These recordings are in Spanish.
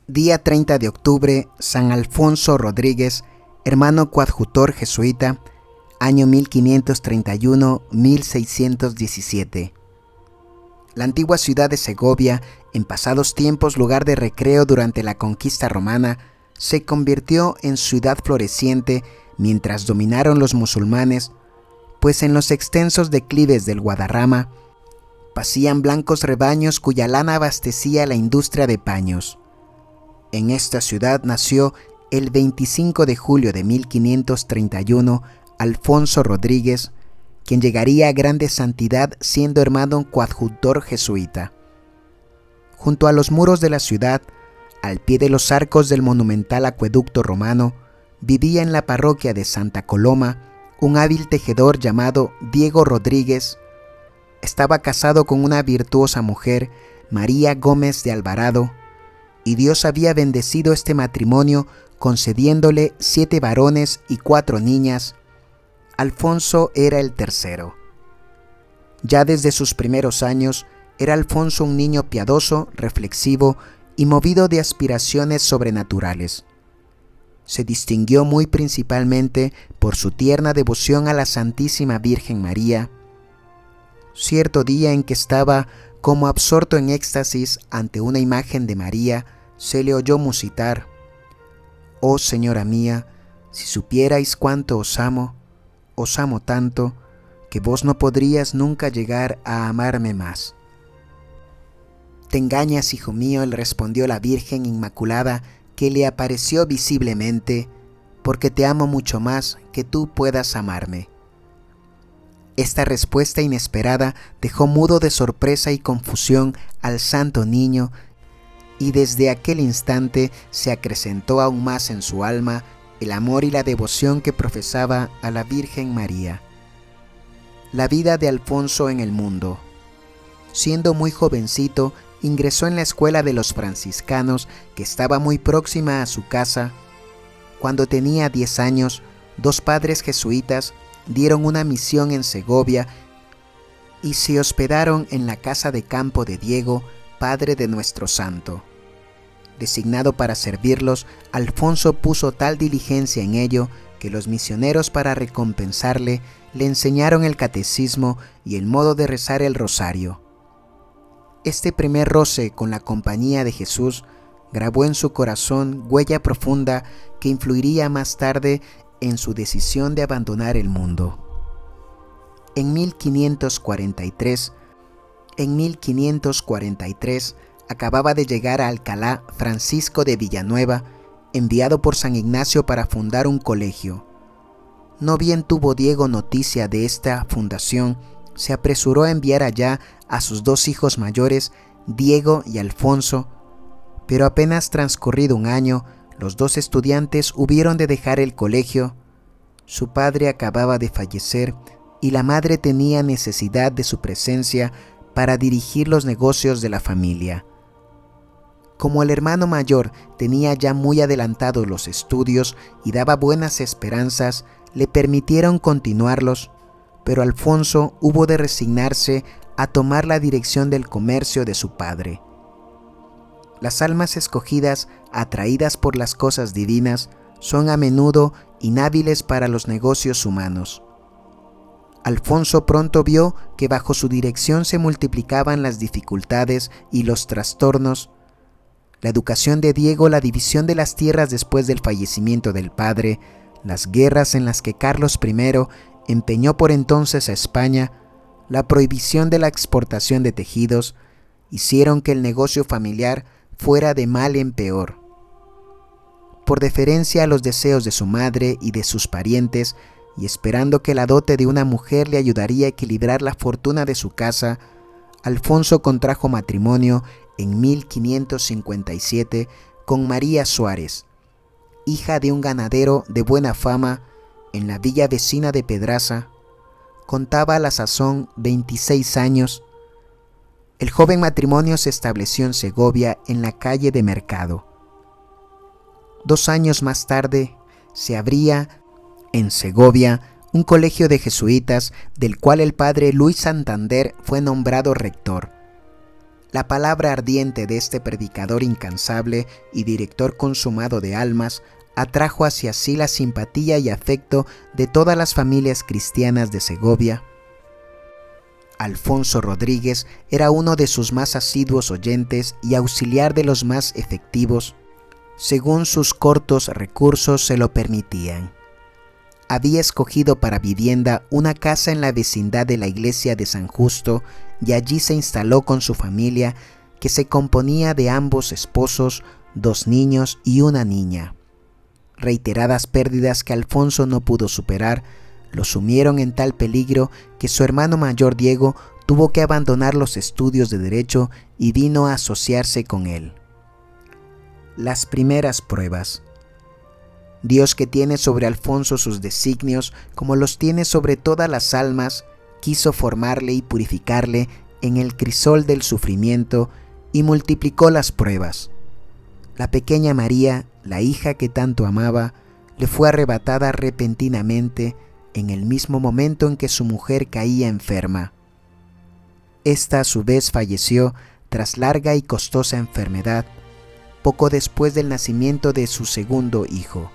Día 30 de octubre, San Alfonso Rodríguez, hermano coadjutor jesuita, año 1531-1617. La antigua ciudad de Segovia, en pasados tiempos lugar de recreo durante la conquista romana, se convirtió en ciudad floreciente mientras dominaron los musulmanes, pues en los extensos declives del Guadarrama pacían blancos rebaños cuya lana abastecía la industria de paños. En esta ciudad nació el 25 de julio de 1531 Alfonso Rodríguez, quien llegaría a grande santidad siendo hermano coadjutor jesuita. Junto a los muros de la ciudad, al pie de los arcos del monumental acueducto romano, vivía en la parroquia de Santa Coloma un hábil tejedor llamado Diego Rodríguez. Estaba casado con una virtuosa mujer, María Gómez de Alvarado, y Dios había bendecido este matrimonio concediéndole 7 varones y 4 niñas. Alfonso era el tercero. Ya desde sus primeros años era Alfonso un niño piadoso, reflexivo y movido de aspiraciones sobrenaturales. Se distinguió muy principalmente por su tierna devoción a la Santísima Virgen María. Cierto día en que estaba como absorto en éxtasis ante una imagen de María, se le oyó musitar: «Oh Señora mía, si supierais cuánto os amo tanto, que vos no podrías nunca llegar a amarme más». «Te engañas, hijo mío», le respondió la Virgen Inmaculada, que le apareció visiblemente, «porque te amo mucho más que tú puedas amarme». Esta respuesta inesperada dejó mudo de sorpresa y confusión al santo niño, y desde aquel instante se acrecentó aún más en su alma el amor y la devoción que profesaba a la Virgen María. La vida de Alfonso en el mundo. Siendo muy jovencito, ingresó en la escuela de los franciscanos, que estaba muy próxima a su casa. Cuando tenía 10 años, 2 padres jesuitas dieron una misión en Segovia y se hospedaron en la casa de campo de Diego, padre de nuestro santo. Designado para servirlos, Alfonso puso tal diligencia en ello que los misioneros, para recompensarle, le enseñaron el catecismo y el modo de rezar el rosario. Este primer roce con la compañía de Jesús grabó en su corazón huella profunda que influiría más tarde en su decisión de abandonar el mundo. En 1543, acababa de llegar a Alcalá Francisco de Villanueva, enviado por San Ignacio para fundar un colegio. No bien tuvo Diego noticia de esta fundación, se apresuró a enviar allá a sus 2 hijos mayores, Diego y Alfonso, pero apenas transcurrido un año, los 2 estudiantes hubieron de dejar el colegio. Su padre acababa de fallecer y la madre tenía necesidad de su presencia para dirigir los negocios de la familia. Como el hermano mayor tenía ya muy adelantados los estudios y daba buenas esperanzas, le permitieron continuarlos, pero Alfonso hubo de resignarse a tomar la dirección del comercio de su padre. Las almas escogidas, atraídas por las cosas divinas, son a menudo inhábiles para los negocios humanos. Alfonso pronto vio que bajo su dirección se multiplicaban las dificultades y los trastornos. La educación de Diego, la división de las tierras después del fallecimiento del padre, las guerras en las que Carlos I empeñó por entonces a España, la prohibición de la exportación de tejidos, hicieron que el negocio familiar fuera de mal en peor. Por deferencia a los deseos de su madre y de sus parientes, y esperando que la dote de una mujer le ayudaría a equilibrar la fortuna de su casa, Alfonso contrajo matrimonio en 1557 con María Suárez, hija de un ganadero de buena fama en la villa vecina de Pedraza. Contaba a la sazón 26 años. El joven matrimonio se estableció en Segovia, en la calle de Mercado. 2 años más tarde se abría en Segovia un colegio de jesuitas, del cual el padre Luis Santander fue nombrado rector. La palabra ardiente de este predicador incansable y director consumado de almas atrajo hacia sí la simpatía y afecto de todas las familias cristianas de Segovia. Alfonso Rodríguez era uno de sus más asiduos oyentes y auxiliar de los más efectivos, según sus cortos recursos se lo permitían. Había escogido para vivienda una casa en la vecindad de la iglesia de San Justo y allí se instaló con su familia, que se componía de ambos esposos, 2 niños y una niña. Reiteradas pérdidas que Alfonso no pudo superar lo sumieron en tal peligro que su hermano mayor Diego tuvo que abandonar los estudios de Derecho y vino a asociarse con él. Las primeras pruebas. Dios, que tiene sobre Alfonso sus designios como los tiene sobre todas las almas, quiso formarle y purificarle en el crisol del sufrimiento y multiplicó las pruebas. La pequeña María, la hija que tanto amaba, le fue arrebatada repentinamente en el mismo momento en que su mujer caía enferma. Esta a su vez falleció tras larga y costosa enfermedad, poco después del nacimiento de su segundo hijo.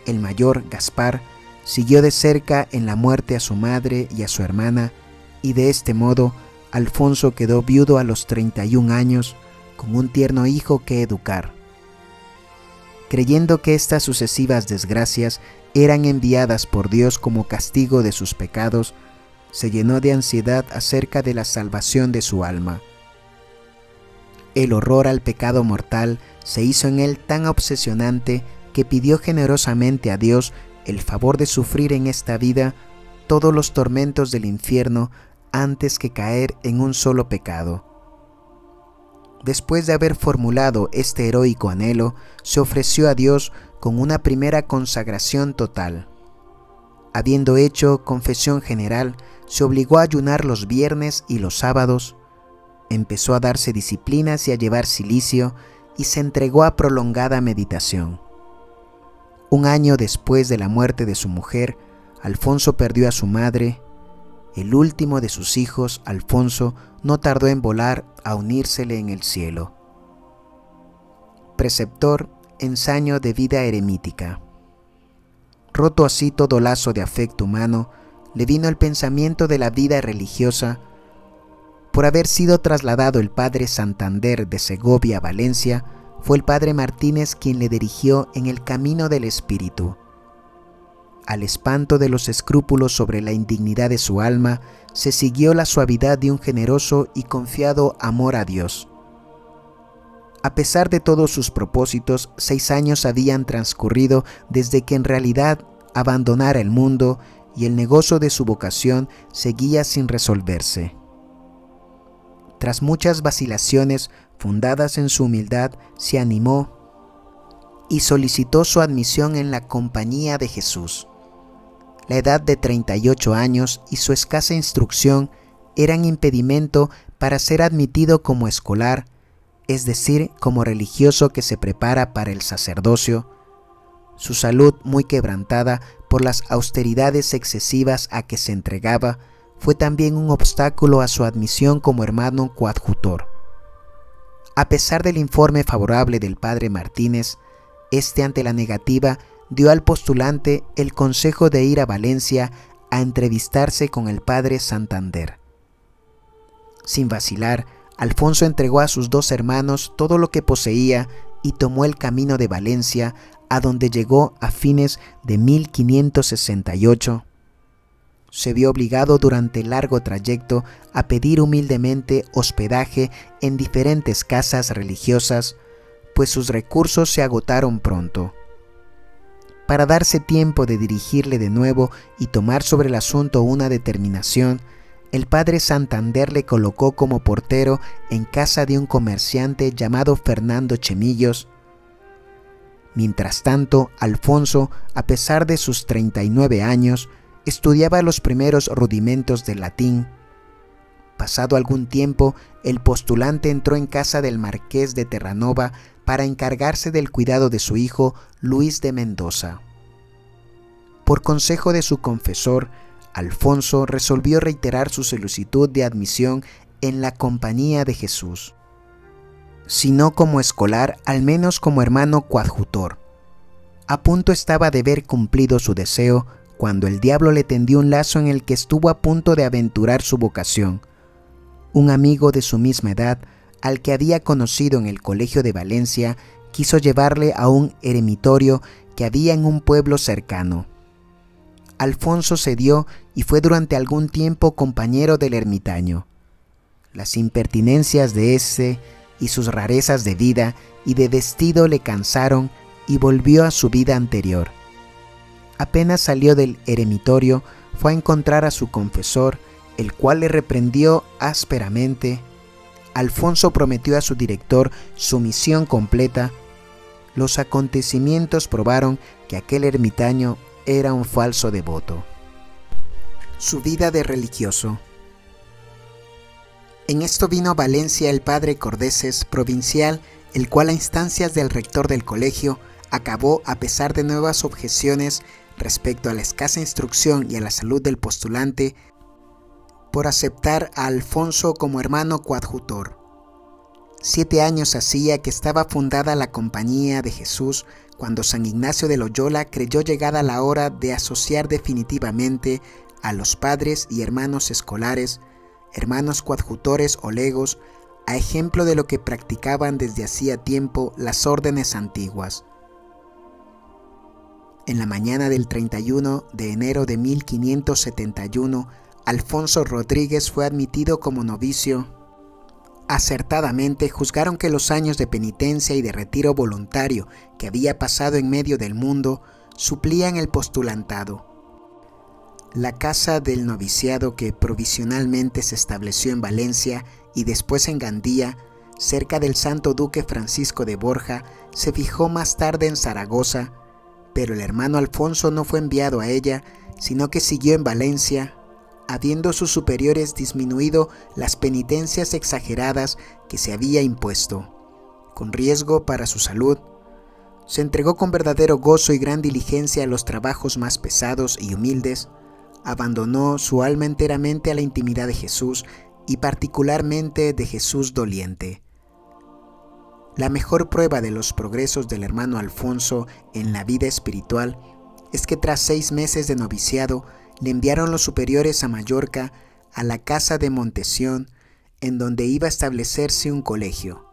El mayor, Gaspar, siguió de cerca en la muerte a su madre y a su hermana, y de este modo Alfonso quedó viudo a los 31 años, con un tierno hijo que educar. Creyendo que estas sucesivas desgracias eran enviadas por Dios como castigo de sus pecados, se llenó de ansiedad acerca de la salvación de su alma. El horror al pecado mortal se hizo en él tan obsesionante que pidió generosamente a Dios el favor de sufrir en esta vida todos los tormentos del infierno antes que caer en un solo pecado. Después de haber formulado este heroico anhelo, se ofreció a Dios con una primera consagración total. Habiendo hecho confesión general, se obligó a ayunar los viernes y los sábados, empezó a darse disciplinas y a llevar cilicio, y se entregó a prolongada meditación. 1 año después de la muerte de su mujer, Alfonso perdió a su madre. El último de sus hijos, Alfonso, no tardó en volar a unírsele en el cielo. Preceptor, ensayo de vida eremítica. Roto así todo lazo de afecto humano, le vino el pensamiento de la vida religiosa. Por haber sido trasladado el padre Santander de Segovia a Valencia, fue el padre Martínez quien le dirigió en el camino del espíritu. Al espanto de los escrúpulos sobre la indignidad de su alma, se siguió la suavidad de un generoso y confiado amor a Dios. A pesar de todos sus propósitos, 6 años habían transcurrido desde que en realidad abandonara el mundo y el negocio de su vocación seguía sin resolverse. Tras muchas vacilaciones fundadas en su humildad, se animó y solicitó su admisión en la Compañía de Jesús. La edad de 38 años y su escasa instrucción eran impedimento para ser admitido como escolar, es decir, como religioso que se prepara para el sacerdocio. Su salud, muy quebrantada por las austeridades excesivas a que se entregaba, fue también un obstáculo a su admisión como hermano coadjutor. A pesar del informe favorable del padre Martínez, este, ante la negativa, dio al postulante el consejo de ir a Valencia a entrevistarse con el padre Santander. Sin vacilar, Alfonso entregó a sus 2 hermanos todo lo que poseía y tomó el camino de Valencia, a donde llegó a fines de 1568. Se vio obligado durante el largo trayecto a pedir humildemente hospedaje en diferentes casas religiosas, pues sus recursos se agotaron pronto. Para darse tiempo de dirigirle de nuevo y tomar sobre el asunto una determinación, el padre Santander le colocó como portero en casa de un comerciante llamado Fernando Chemillos. Mientras tanto, Alfonso, a pesar de sus 39 años, estudiaba los primeros rudimentos del latín. Pasado algún tiempo, el postulante entró en casa del marqués de Terranova para encargarse del cuidado de su hijo Luis de Mendoza. Por consejo de su confesor, Alfonso resolvió reiterar su solicitud de admisión en la compañía de Jesús. Si no como escolar, al menos como hermano coadjutor. A punto estaba de ver cumplido su deseo cuando el diablo le tendió un lazo en el que estuvo a punto de aventurar su vocación. Un amigo de su misma edad, al que había conocido en el colegio de Valencia, quiso llevarle a un eremitorio que había en un pueblo cercano. Alfonso cedió y fue durante algún tiempo compañero del ermitaño. Las impertinencias de ese y sus rarezas de vida y de vestido le cansaron y volvió a su vida anterior. Apenas salió del eremitorio, fue a encontrar a su confesor, el cual le reprendió ásperamente. Alfonso prometió a su director sumisión completa. Los acontecimientos probaron que aquel ermitaño era un falso devoto. Su vida de religioso. En esto vino a Valencia el padre Cordeses, provincial, el cual a instancias del rector del colegio acabó, a pesar de nuevas objeciones respecto a la escasa instrucción y a la salud del postulante, por aceptar a Alfonso como hermano coadjutor. 7 años hacía que estaba fundada la Compañía de Jesús, cuando San Ignacio de Loyola creyó llegada la hora de asociar definitivamente a los padres y hermanos escolares, hermanos coadjutores o legos, a ejemplo de lo que practicaban desde hacía tiempo las órdenes antiguas. En la mañana del 31 de enero de 1571, Alfonso Rodríguez fue admitido como novicio. Acertadamente juzgaron que los años de penitencia y de retiro voluntario que había pasado en medio del mundo suplían el postulantado. La casa del noviciado, que provisionalmente se estableció en Valencia y después en Gandía, cerca del Santo Duque Francisco de Borja, se fijó más tarde en Zaragoza, pero el hermano Alfonso no fue enviado a ella, sino que siguió en Valencia, habiendo sus superiores disminuido las penitencias exageradas que se había impuesto, con riesgo para su salud. Se entregó con verdadero gozo y gran diligencia a los trabajos más pesados y humildes, abandonó su alma enteramente a la intimidad de Jesús y particularmente de Jesús doliente. La mejor prueba de los progresos del hermano Alfonso en la vida espiritual es que tras 6 meses de noviciado le enviaron los superiores a Mallorca, a la casa de Montesión, en donde iba a establecerse un colegio.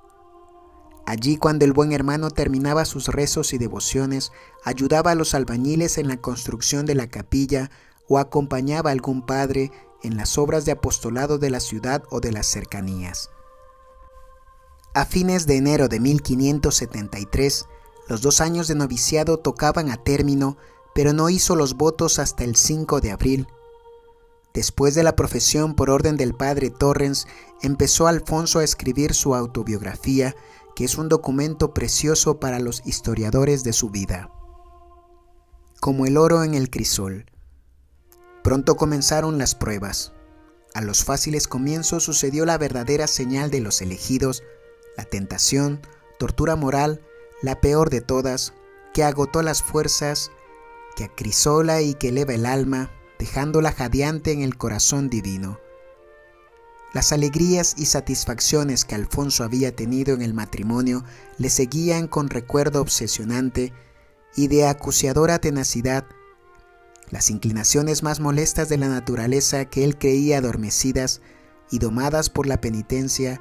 Allí, cuando el buen hermano terminaba sus rezos y devociones, ayudaba a los albañiles en la construcción de la capilla o acompañaba a algún padre en las obras de apostolado de la ciudad o de las cercanías. A fines de enero de 1573, los 2 años de noviciado tocaban a término, pero no hizo los votos hasta el 5 de abril. Después de la profesión por orden del padre Torrens, empezó Alfonso a escribir su autobiografía, que es un documento precioso para los historiadores de su vida. Como el oro en el crisol. Pronto comenzaron las pruebas. A los fáciles comienzos sucedió la verdadera señal de los elegidos, la tentación, tortura moral, la peor de todas, que agotó las fuerzas, que acrisola y que eleva el alma, dejándola jadeante en el corazón divino. Las alegrías y satisfacciones que Alfonso había tenido en el matrimonio le seguían con recuerdo obsesionante y de acuciadora tenacidad. Las inclinaciones más molestas de la naturaleza que él creía adormecidas y domadas por la penitencia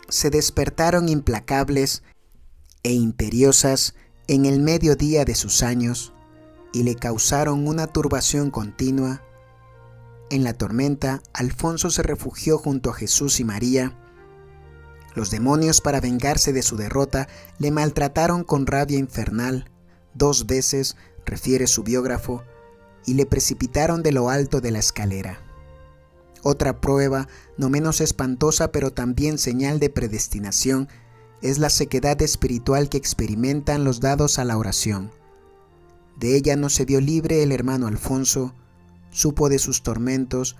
se despertaron implacables e imperiosas en el mediodía de sus años y le causaron una turbación continua. En la tormenta, Alfonso se refugió junto a Jesús y María. Los demonios, para vengarse de su derrota, le maltrataron con rabia infernal 2 veces, refiere su biógrafo, y le precipitaron de lo alto de la escalera. Otra prueba, no menos espantosa pero también señal de predestinación, es la sequedad espiritual que experimentan los dados a la oración. De ella no se vio libre el hermano Alfonso, supo de sus tormentos,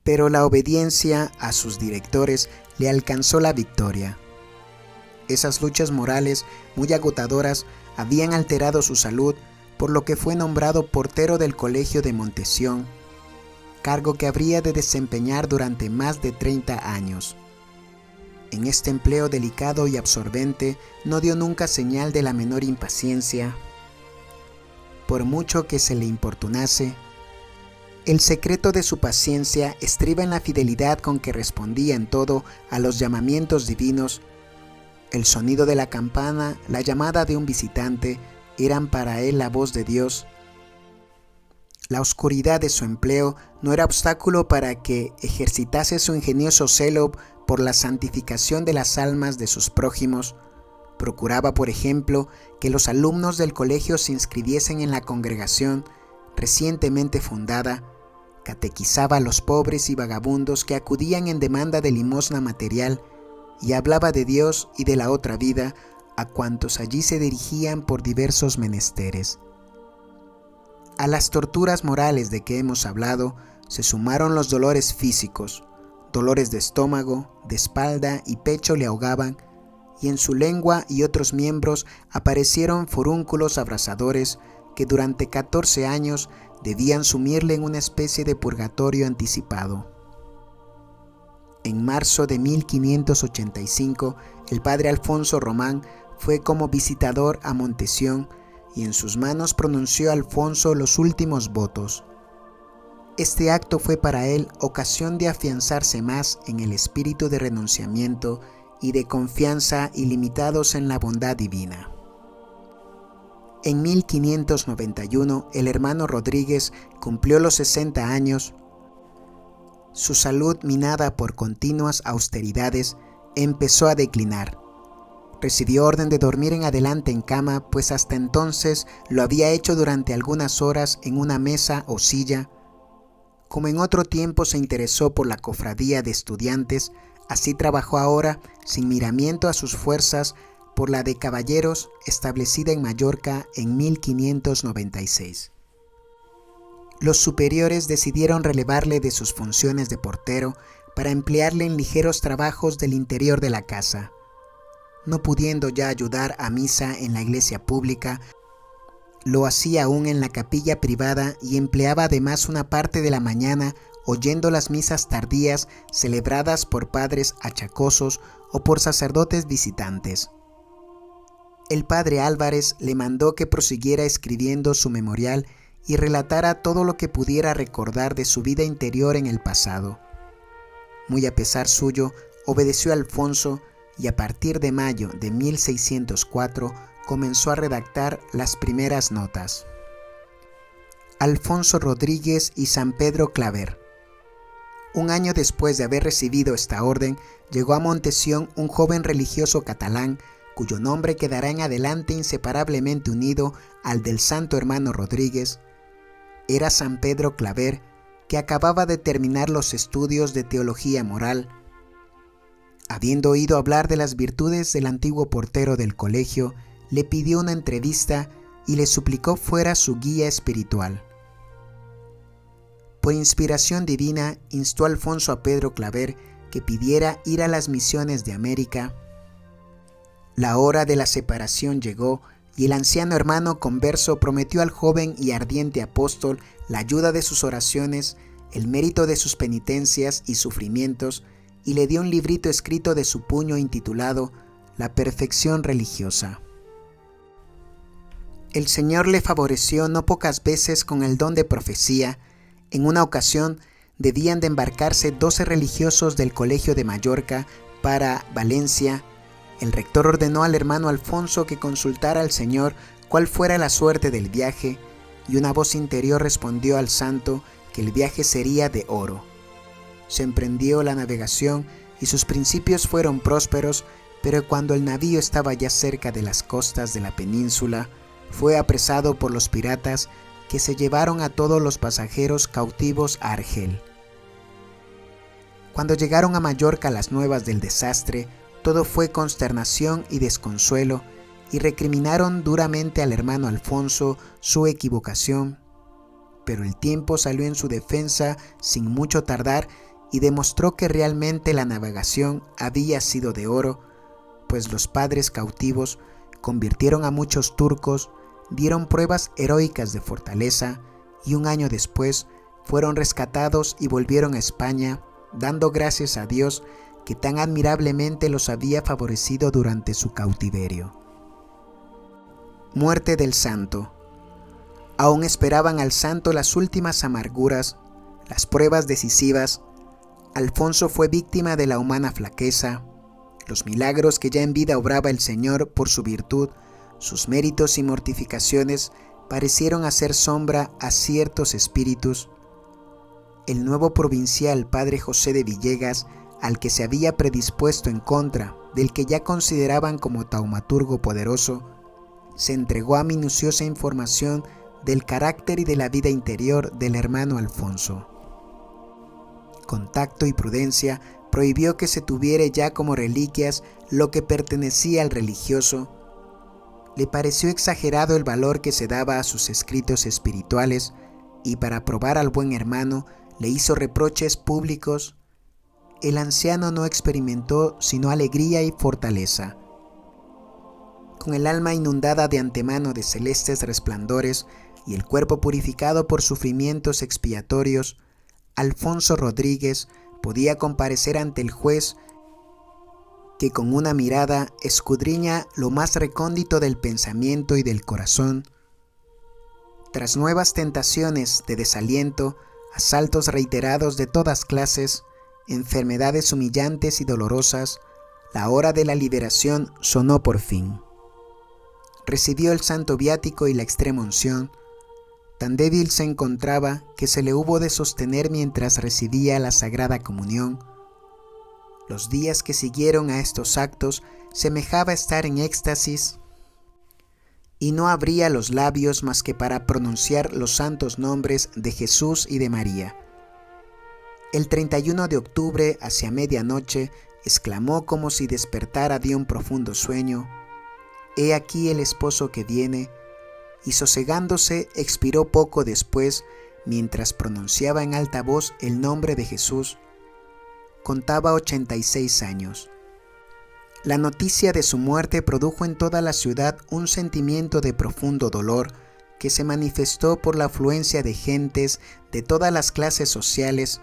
pero la obediencia a sus directores le alcanzó la victoria. Esas luchas morales, muy agotadoras, habían alterado su salud, por lo que fue nombrado portero del colegio de Montesión. cargo que habría de desempeñar durante más de 30 años. En este empleo delicado y absorbente no dio nunca señal de la menor impaciencia, por mucho que se le importunase. El secreto de su paciencia estriba en la fidelidad con que respondía en todo a los llamamientos divinos. El sonido de la campana, la llamada de un visitante, eran para él la voz de Dios. La oscuridad de su empleo no era obstáculo para que ejercitase su ingenioso celo por la santificación de las almas de sus prójimos. Procuraba, por ejemplo, que los alumnos del colegio se inscribiesen en la congregación recientemente fundada, catequizaba a los pobres y vagabundos que acudían en demanda de limosna material y hablaba de Dios y de la otra vida a cuantos allí se dirigían por diversos menesteres. A las torturas morales de que hemos hablado se sumaron los dolores físicos. Dolores de estómago, de espalda y pecho le ahogaban, y en su lengua y otros miembros aparecieron forúnculos abrasadores que durante 14 años debían sumirle en una especie de purgatorio anticipado. En marzo de 1585, el padre Alfonso Román fue como visitador a Montesión y en sus manos pronunció a Alfonso los últimos votos. Este acto fue para él ocasión de afianzarse más en el espíritu de renunciamiento y de confianza ilimitados en la bondad divina. En 1591 el hermano Rodríguez cumplió los 60 años. Su salud, minada por continuas austeridades, empezó a declinar. Recibió orden de dormir en adelante en cama, pues hasta entonces lo había hecho durante algunas horas en una mesa o silla. Como en otro tiempo se interesó por la cofradía de estudiantes, así trabajó ahora, sin miramiento a sus fuerzas, por la de caballeros establecida en Mallorca en 1596. Los superiores decidieron relevarle de sus funciones de portero para emplearle en ligeros trabajos del interior de la casa. No pudiendo ya ayudar a misa en la iglesia pública, lo hacía aún en la capilla privada y empleaba además una parte de la mañana oyendo las misas tardías celebradas por padres achacosos o por sacerdotes visitantes. El padre Álvarez le mandó que prosiguiera escribiendo su memorial y relatara todo lo que pudiera recordar de su vida interior en el pasado. Muy a pesar suyo, obedeció a Alfonso y a partir de mayo de 1604 comenzó a redactar las primeras notas. Alfonso Rodríguez y San Pedro Claver. Un año después de haber recibido esta orden, llegó a Montesión un joven religioso catalán cuyo nombre quedará en adelante inseparablemente unido al del santo hermano Rodríguez. Era San Pedro Claver, que acababa de terminar los estudios de teología moral. Habiendo oído hablar de las virtudes del antiguo portero del colegio, le pidió una entrevista y le suplicó fuera su guía espiritual. Por inspiración divina, instó Alfonso a Pedro Claver que pidiera ir a las misiones de América. La hora de la separación llegó y el anciano hermano converso prometió al joven y ardiente apóstol la ayuda de sus oraciones, el mérito de sus penitencias y sufrimientos, y le dio un librito escrito de su puño intitulado La Perfección Religiosa. El Señor le favoreció no pocas veces con el don de profecía. En una ocasión debían de embarcarse 12 religiosos del Colegio de Mallorca para Valencia. El rector ordenó al hermano Alfonso que consultara al Señor cuál fuera la suerte del viaje, y una voz interior respondió al santo que el viaje sería de oro. Se emprendió la navegación y sus principios fueron prósperos, pero cuando el navío estaba ya cerca de las costas de la península, fue apresado por los piratas que se llevaron a todos los pasajeros cautivos a Argel. Cuando llegaron a Mallorca las nuevas del desastre, todo fue consternación y desconsuelo, y recriminaron duramente al hermano Alfonso su equivocación. Pero el tiempo salió en su defensa sin mucho tardar y demostró que realmente la navegación había sido de oro, pues los padres cautivos convirtieron a muchos turcos, dieron pruebas heroicas de fortaleza y un año después fueron rescatados y volvieron a España, dando gracias a Dios que tan admirablemente los había favorecido durante su cautiverio. Muerte del santo. Aún esperaban al santo las últimas amarguras, las pruebas decisivas. Alfonso fue víctima de la humana flaqueza. Los milagros que ya en vida obraba el Señor por su virtud, sus méritos y mortificaciones parecieron hacer sombra a ciertos espíritus. El nuevo provincial padre José de Villegas, al que se había predispuesto en contra del que ya consideraban como taumaturgo poderoso, se entregó a minuciosa información del carácter y de la vida interior del hermano Alfonso. Con tacto y prudencia prohibió que se tuviera ya como reliquias lo que pertenecía al religioso. Le pareció exagerado el valor que se daba a sus escritos espirituales y para probar al buen hermano le hizo reproches públicos. El anciano no experimentó sino alegría y fortaleza. Con el alma inundada de antemano de celestes resplandores y el cuerpo purificado por sufrimientos expiatorios, Alfonso Rodríguez podía comparecer ante el juez que con una mirada escudriña lo más recóndito del pensamiento y del corazón. Tras nuevas tentaciones de desaliento, asaltos reiterados de todas clases, enfermedades humillantes y dolorosas, la hora de la liberación sonó por fin. Recibió el santo viático y la extrema unción. Tan débil se encontraba que se le hubo de sostener mientras recibía la Sagrada Comunión. Los días que siguieron a estos actos semejaba estar en éxtasis y no abría los labios más que para pronunciar los santos nombres de Jesús y de María. El 31 de octubre, hacia medianoche, exclamó como si despertara de un profundo sueño: «He aquí el esposo que viene», y sosegándose expiró poco después mientras pronunciaba en alta voz el nombre de Jesús. Contaba 86 años. La noticia de su muerte produjo en toda la ciudad un sentimiento de profundo dolor que se manifestó por la afluencia de gentes de todas las clases sociales,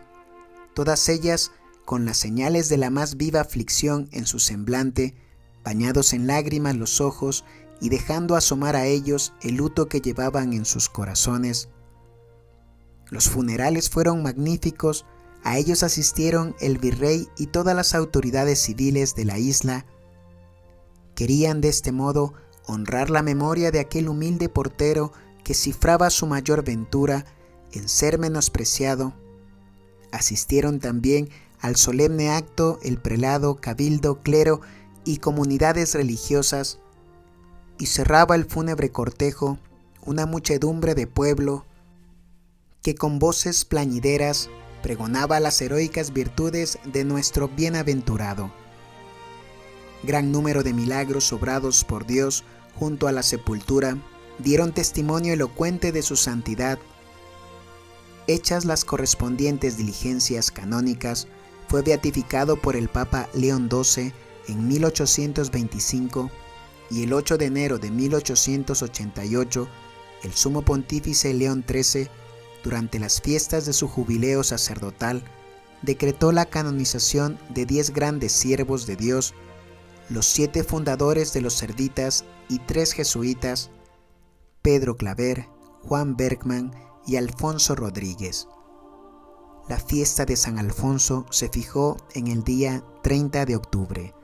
todas ellas con las señales de la más viva aflicción en su semblante, bañados en lágrimas los ojos y dejando asomar a ellos el luto que llevaban en sus corazones. Los funerales fueron magníficos. A ellos asistieron el virrey y todas las autoridades civiles de la isla. Querían de este modo honrar la memoria de aquel humilde portero que cifraba su mayor ventura en ser menospreciado. Asistieron también al solemne acto el prelado, cabildo, clero y comunidades religiosas, y cerraba el fúnebre cortejo una muchedumbre de pueblo que con voces plañideras pregonaba las heroicas virtudes de nuestro bienaventurado. Gran número de milagros obrados por Dios junto a la sepultura dieron testimonio elocuente de su santidad. Hechas las correspondientes diligencias canónicas, fue beatificado por el Papa León XII en 1825 y el 8 de enero de 1888 el sumo pontífice León XIII, durante las fiestas de su jubileo sacerdotal, decretó la canonización de 10 grandes siervos de Dios, los 7 fundadores de los servitas y 3 jesuitas, Pedro Claver, Juan Bergman y Alfonso Rodríguez. La fiesta de San Alfonso se fijó en el día 30 de octubre.